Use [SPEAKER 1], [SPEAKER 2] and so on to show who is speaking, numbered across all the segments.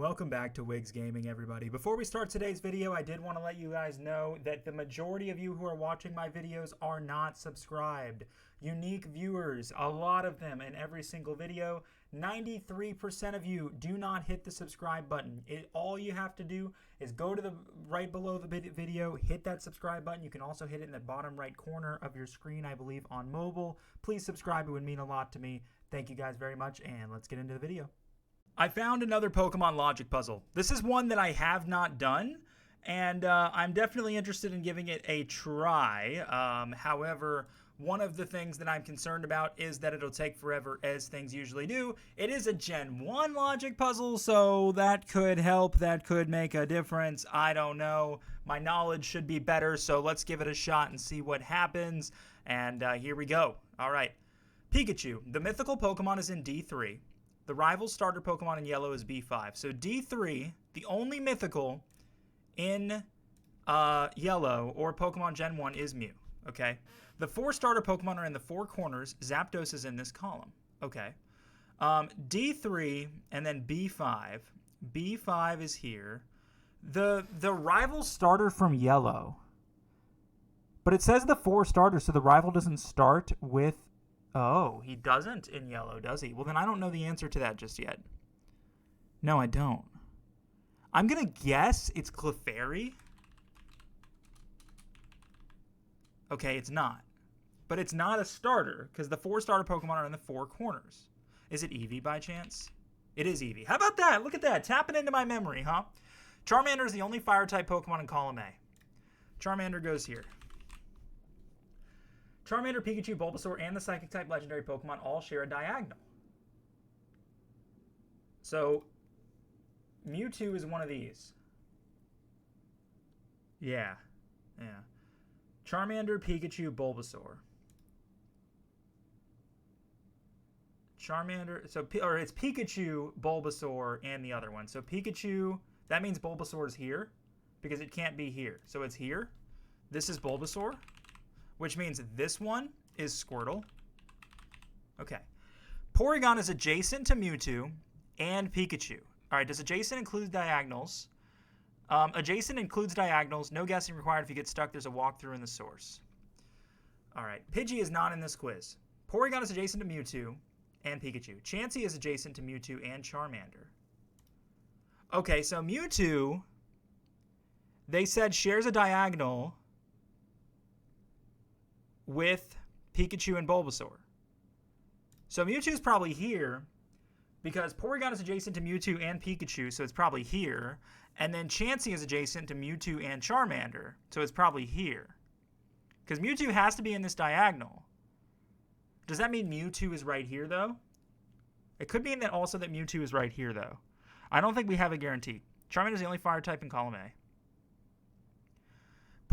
[SPEAKER 1] Welcome back to Wigs Gaming, everybody. Before we start today's video, I did want to let you guys know that the majority of you who are watching my videos are not subscribed. Unique viewers, a lot of them in every single video. 93% of you do not hit the subscribe button. All you have to do is go to the right below the video, hit that subscribe button. You can also hit it in the bottom right corner of your screen, I believe, on mobile. Please subscribe. It would mean a lot to me. Thank you guys very much, and let's get into the video. I found another Pokemon logic puzzle. This is one that I have not done, and I'm definitely interested in giving it a try. However, one of the things that I'm concerned about is that it'll take forever, as things usually do. It is a Gen 1 logic puzzle, so that could help, that could make a difference. I don't know. My knowledge should be better, so let's give it a shot and see what happens. And here we go. All right. Pikachu. The mythical Pokemon is in D3. The rival starter Pokemon in yellow is B5. So D3, the only mythical in yellow or Pokemon Gen 1 is Mew. Okay. The 4 starter Pokemon are in the 4 corners. Zapdos is in this column. Okay. D3 and then B5. B5 is here. The rival starter from yellow. But it says the 4 starters, so the rival doesn't start with... Oh, he doesn't in yellow, does he? Well, then I don't know the answer to that just yet. No, I don't. I'm going to guess it's Clefairy. Okay, it's not. But it's not a starter, because the 4 starter Pokemon are in the 4 corners. Is it Eevee by chance? It is Eevee. How about that? Look at that. Tapping into my memory, huh? Charmander is the only fire-type Pokemon in column A. Charmander goes here. Charmander, Pikachu, Bulbasaur, and the Psychic-type legendary Pokemon all share a diagonal. So, Mewtwo is one of these. Yeah. Charmander, Pikachu, Bulbasaur. Charmander, or it's Pikachu, Bulbasaur, and the other one. So Pikachu, that means Bulbasaur is here, because it can't be here. So it's here. This is Bulbasaur. Which means this one is Squirtle. Okay. Porygon is adjacent to Mewtwo and Pikachu. All right, does adjacent include diagonals? Adjacent includes diagonals. No guessing required. If you get stuck, there's a walkthrough in the source. All right, Pidgey is not in this quiz. Porygon is adjacent to Mewtwo and Pikachu. Chansey is adjacent to Mewtwo and Charmander. Okay, so Mewtwo, they said shares a diagonal with Pikachu and Bulbasaur. So Mewtwo's probably here because Porygon is adjacent to Mewtwo and Pikachu, so it's probably here. And then Chansey is adjacent to Mewtwo and Charmander, so it's probably here. Because Mewtwo has to be in this diagonal. Does that mean Mewtwo is right here, though? It could mean that also that Mewtwo is right here, though. I don't think we have a guarantee. Charmander is the only fire type in column A.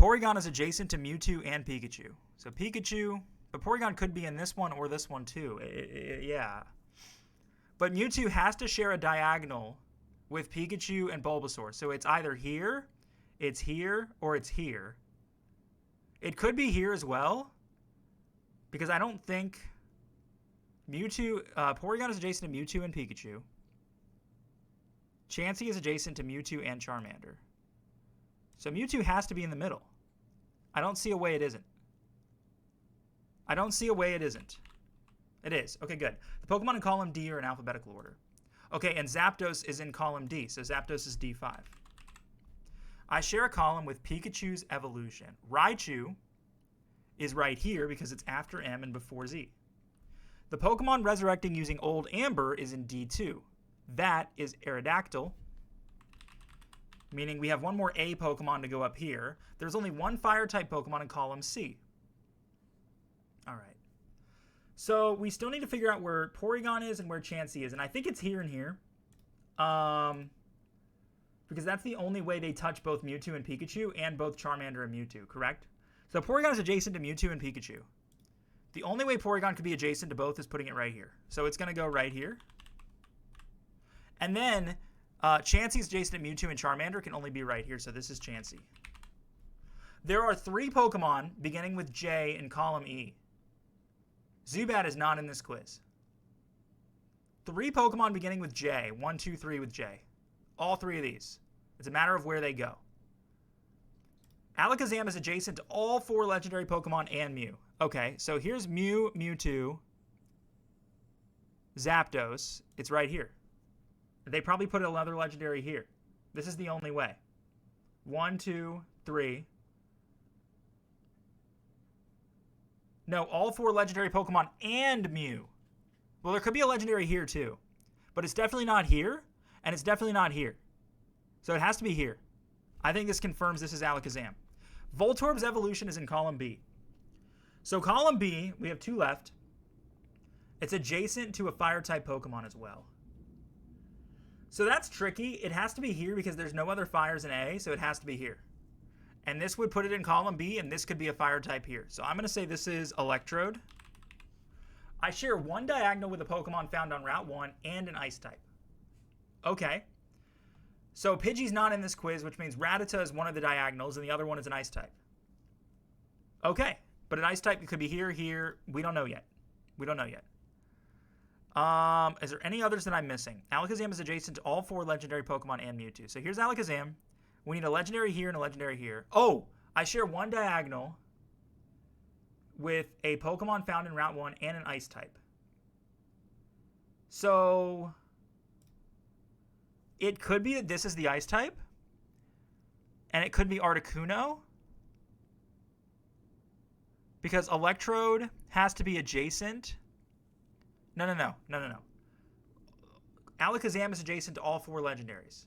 [SPEAKER 1] Porygon is adjacent to Mewtwo and Pikachu. So Pikachu, but Porygon could be in this one or this one too. Yeah. But Mewtwo has to share a diagonal with Pikachu and Bulbasaur. So it's either here, or it's here. It could be here as well. Because I don't think Porygon is adjacent to Mewtwo and Pikachu. Chansey is adjacent to Mewtwo and Charmander. So Mewtwo has to be in the middle. I don't see a way it isn't. It is. Okay, good. The Pokemon in column D are in alphabetical order. Okay, and Zapdos is in column D, so Zapdos is D5. I share a column with Pikachu's evolution. Raichu is right here because it's after M and before Z. The Pokemon resurrecting using Old Amber is in D2. That is Aerodactyl, meaning we have one more A Pokemon to go up here. There's only one Fire-type Pokemon in column C. All right. So we still need to figure out where Porygon is and where Chansey is. And I think it's here and here. Because that's the only way they touch both Mewtwo and Pikachu and both Charmander and Mewtwo, correct? So Porygon is adjacent to Mewtwo and Pikachu. The only way Porygon could be adjacent to both is putting it right here. So it's going to go right here. And then Chansey's adjacent to Mewtwo and Charmander can only be right here. So this is Chansey. There are 3 Pokemon beginning with J in column E. Zubat is not in this quiz. 3 Pokemon beginning with J. 1, 2, 3 with J. All three of these. It's a matter of where they go. Alakazam is adjacent to all 4 legendary Pokemon and Mew. Okay, so here's Mew, Mewtwo, Zapdos. It's right here. They probably put another legendary here. This is the only way. 1, 2, 3. No, all 4 legendary Pokemon and Mew. Well, there could be a legendary here too. But it's definitely not here, and it's definitely not here. So it has to be here. I think this confirms this is Alakazam. Voltorb's evolution is in column B. So column B, we have 2 left. It's adjacent to a fire-type Pokemon as well. So that's tricky. It has to be here because there's no other fires in A, so it has to be here. And this would put it in column B, and this could be a fire-type here. So I'm going to say this is Electrode. I share 1 diagonal with a Pokemon found on Route 1 and an Ice-type. Okay. So Pidgey's not in this quiz, which means Rattata is one of the diagonals, and the other one is an Ice-type. Okay. But an Ice-type could be here, here. We don't know yet. We don't know yet. Is there any others that I'm missing? Alakazam is adjacent to all 4 legendary Pokemon and Mewtwo. So here's Alakazam. We need a legendary here and a legendary here. Oh, I share 1 diagonal with a Pokemon found in Route 1 and an Ice-type. So it could be that this is the Ice-type. And it could be Articuno. Because Electrode has to be adjacent. No. Alakazam is adjacent to all 4 legendaries.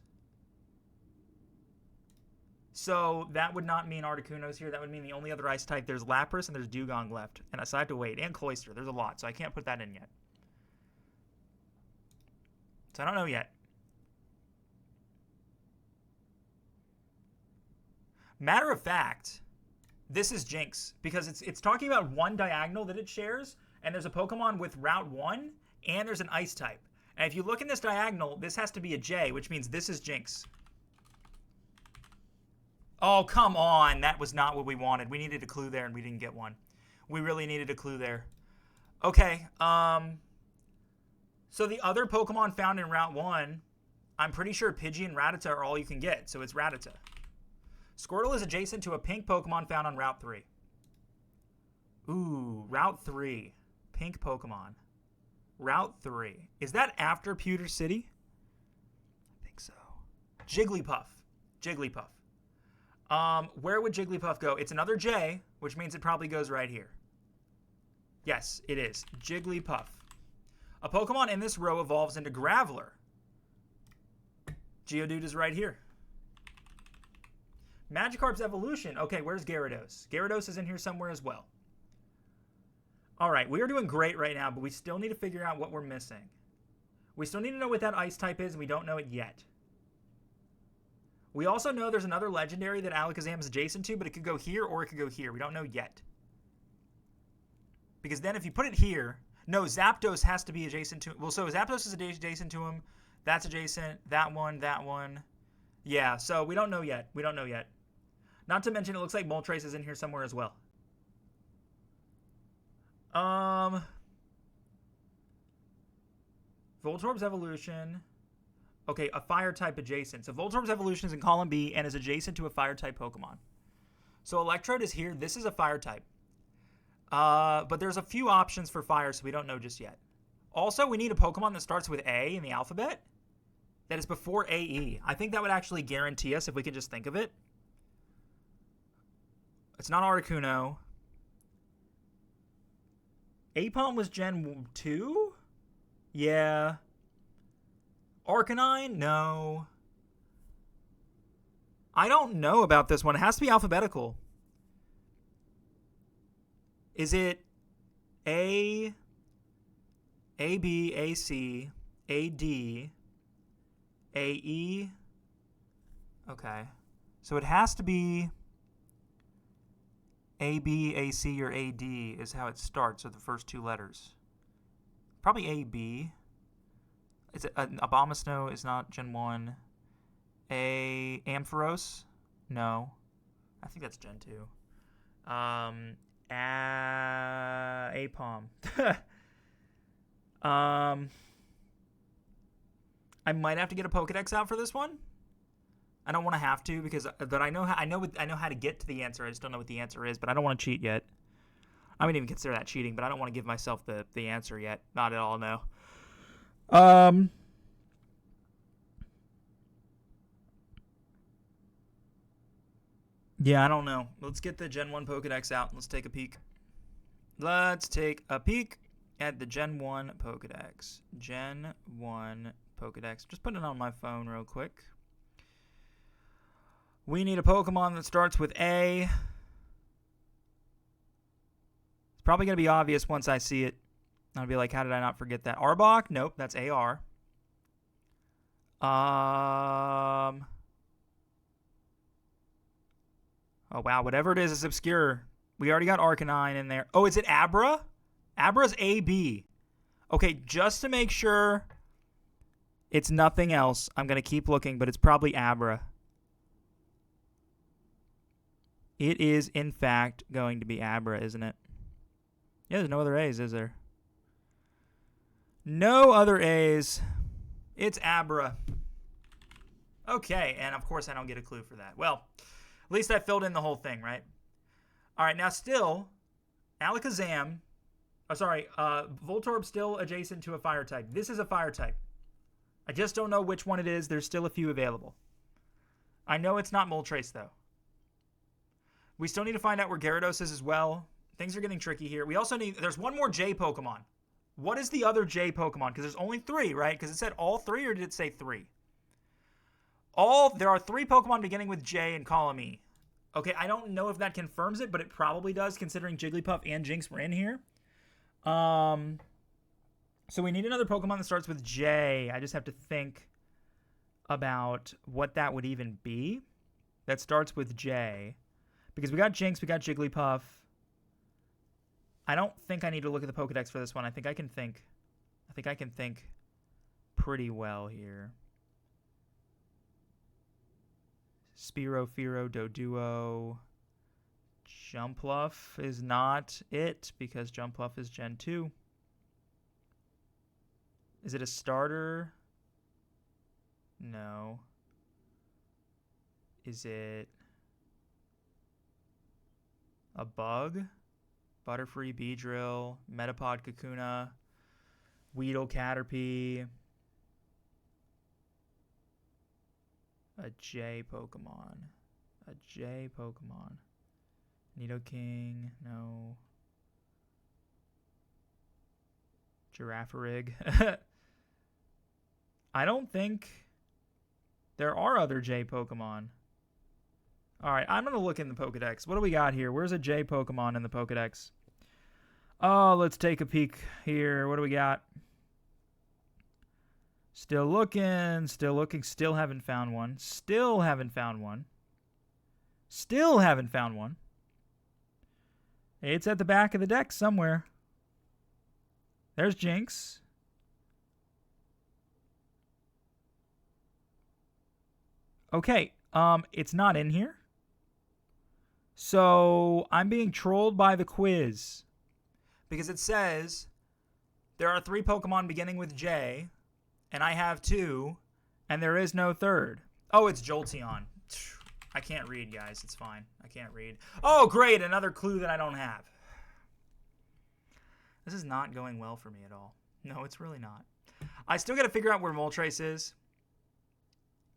[SPEAKER 1] So that would not mean Articuno's here. That would mean the only other ice type, there's Lapras and there's Dugong left. And so I have to wait. And Cloyster. There's a lot, so I can't put that in yet. So I don't know yet. Matter of fact, this is Jinx. Because it's talking about 1 diagonal that it shares. And there's a Pokemon with Route 1. And there's an ice type. And if you look in this diagonal, this has to be a J, which means this is Jinx. Oh, come on. That was not what we wanted. We needed a clue there, and we didn't get one. We really needed a clue there. Okay. So the other Pokemon found in Route 1, I'm pretty sure Pidgey and Rattata are all you can get, so it's Rattata. Squirtle is adjacent to a pink Pokemon found on Route 3. Ooh, Route 3. Pink Pokemon. Route 3. Is that after Pewter City? I think so. Jigglypuff. Jigglypuff. Where would Jigglypuff go? It's another J, which means it probably goes right here. Yes, it is. Jigglypuff. A Pokemon in this row evolves into Graveler. Geodude is right here. Magikarp's evolution. Okay, where's Gyarados? Gyarados is in here somewhere as well. All right, we are doing great right now, but we still need to figure out what we're missing. We still need to know what that ice type is, and we don't know it yet. We also know there's another legendary that Alakazam is adjacent to, but it could go here or it could go here. We don't know yet. Because then if you put it here... No, Zapdos has to be adjacent to... Well, so Zapdos is adjacent to him. That's adjacent. That one, that one. Yeah, so we don't know yet. We don't know yet. Not to mention, it looks like Moltres is in here somewhere as well. Voltorb's evolution. Okay, a fire type adjacent. So Voltorb's evolution is in column B and is adjacent to a fire type Pokemon. So Electrode is here. This is a fire type. But there's a few options for fire, so we don't know just yet. Also, we need a Pokemon that starts with A in the alphabet. That is before AE. I think that would actually guarantee us if we could just think of it. It's not Articuno. Aipom was Gen 2? Yeah. Arcanine? No. I don't know about this one. It has to be alphabetical. Is it A, B, A, C, A, D, A, E? Okay. So it has to be A, B, A, C, or A, D is how it starts with the first 2 letters. Probably A, B. Is it Abomasnow is not Gen 1. Ampharos? No. I think that's Gen 2. Aipom. I might have to get a Pokedex out for this one. I don't want to have to because I know how to get to the answer. I just don't know what the answer is, but I don't want to cheat yet. I wouldn't even consider that cheating, but I don't want to give myself the answer yet. Not at all, no. Yeah, I don't know. Let's get the Gen 1 Pokedex out. Let's take a peek. Let's take a peek at the Gen 1 Pokedex. Gen 1 Pokedex. Just putting it on my phone real quick. We need a Pokemon that starts with A. It's probably going to be obvious once I see it. I'll be like, how did I not forget that? Arbok? Nope, that's AR. Oh, wow. Whatever it is obscure. We already got Arcanine in there. Oh, is it Abra? Abra's AB. Okay, just to make sure it's nothing else, I'm going to keep looking, but it's probably Abra. It is, in fact, going to be Abra, isn't it? Yeah, there's no other A's, is there? No other A's. It's Abra. Okay, and of course I don't get a clue for that. Well, at least I filled in the whole thing, right? All right, now still, Alakazam, Voltorb still adjacent to a fire type. This is a fire type. I just don't know which one it is. There's still a few available. I know it's not Moltres, though. We still need to find out where Gyarados is as well. Things are getting tricky here. We also need, there's one more J Pokemon. What is the other J Pokemon? Because there's only 3, right? Because it said all 3, or did it say 3? There are 3 Pokemon beginning with J in column E. Okay, I don't know if that confirms it, but it probably does, considering Jigglypuff and Jinx were in here. So we need another Pokemon that starts with J. I just have to think about what that would even be. That starts with J. Because we got Jinx, we got Jigglypuff. I don't think I need to look at the Pokedex for this one. I think I can think pretty well here. Spearow, Fearow, Doduo. Jumpluff is not it because Jumpluff is Gen 2. Is it a starter? No. Is it a bug? Butterfree, Beedrill, Metapod, Kakuna, Weedle, Caterpie. A J Pokemon. A J Pokemon. Nidoking, no. Girafarig. I don't think there are other J Pokemon. Alright, I'm going to look in the Pokedex. What do we got here? Where's a J Pokemon in the Pokedex? Oh, let's take a peek here. What do we got? Still looking, still haven't found one. Still haven't found one. It's at the back of the deck somewhere. There's Jinx. Okay, it's not in here. So I'm being trolled by the quiz. Because it says there are 3 Pokemon beginning with J, and I have 2, and there is no third. Oh, it's Jolteon. I can't read, guys. It's fine. I can't read. Oh, great. Another clue that I don't have. This is not going well for me at all. No, it's really not. I still got to figure out where Moltres is.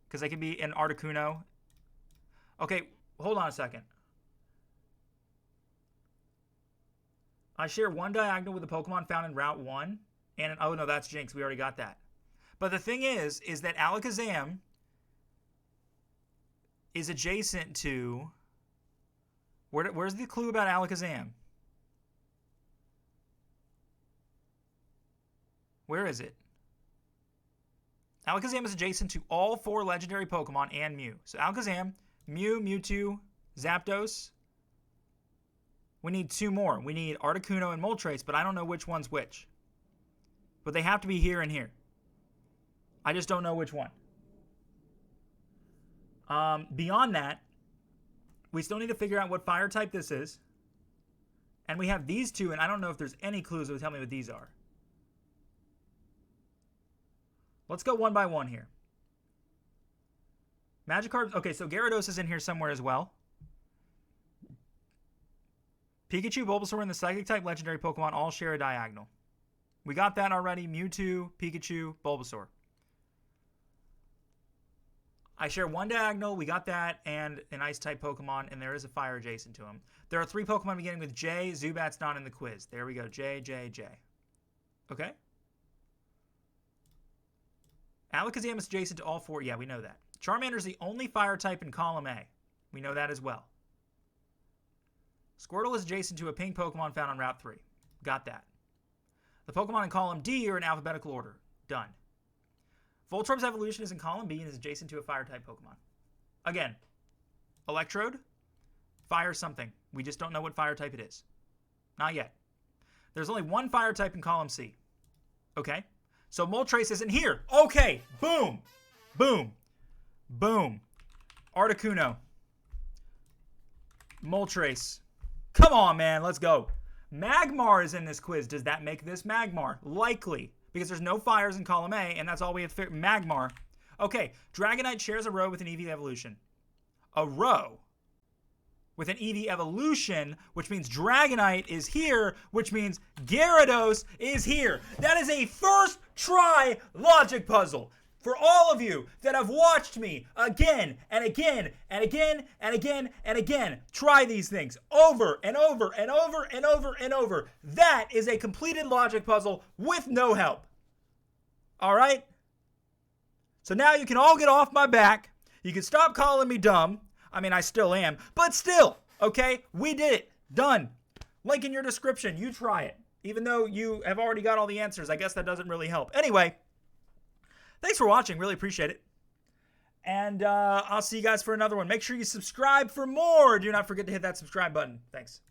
[SPEAKER 1] Because I could be in Articuno. Okay, hold on a second. I share one diagonal with a Pokemon found in Route 1. And, oh, no, that's Jinx. We already got that. But the thing is that Alakazam is adjacent to... Where's the clue about Alakazam? Where is it? Alakazam is adjacent to all 4 legendary Pokemon and Mew. So Alakazam, Mew, Mewtwo, Zapdos. We need 2 more. We need Articuno and Moltres, but I don't know which one's which. But they have to be here and here. I just don't know which one. Beyond that, we still need to figure out what fire type this is. And we have these 2, and I don't know if there's any clues that would tell me what these are. Let's go one by one here. Magikarp. Okay, so Gyarados is in here somewhere as well. Pikachu, Bulbasaur, and the Psychic-type legendary Pokemon all share a diagonal. We got that already. Mewtwo, Pikachu, Bulbasaur. I share one diagonal. We got that, and an Ice-type Pokemon, and there is a fire adjacent to him. There are 3 Pokemon beginning with J. Zubat's not in the quiz. There we go. J, J, J. Okay. Alakazam is adjacent to all 4. Yeah, we know that. Charmander is the only fire type in column A. We know that as well. Squirtle is adjacent to a pink Pokemon found on Route 3. Got that. The Pokemon in column D are in alphabetical order. Done. Voltorb's evolution is in column B and is adjacent to a fire type Pokemon. Again, Electrode, fire something. We just don't know what fire type it is. Not yet. There's only one fire type in column C. Okay. So Moltres isn't here. Okay. Boom. Boom. Boom. Articuno. Moltres. Come on, man. Let's go. Magmar is in this quiz. Does that make this Magmar? Likely. Because there's no fires in column A, and that's all we have to figure. Magmar. Okay. Dragonite shares a row with an EV evolution. A row with an EV evolution, which means Dragonite is here, which means Gyarados is here. That is a first try logic puzzle. For all of you that have watched me again and again and again and again and again try these things over and over and over and over and over, that is a completed logic puzzle with no help. All right? So now you can all get off my back. You can stop calling me dumb. I mean, I still am, but still, okay? We did it. Done. Link in your description. You try it. Even though you have already got all the answers, I guess that doesn't really help. Anyway, thanks for watching. Really appreciate it. And I'll see you guys for another one. Make sure you subscribe for more. Do not forget to hit that subscribe button. Thanks.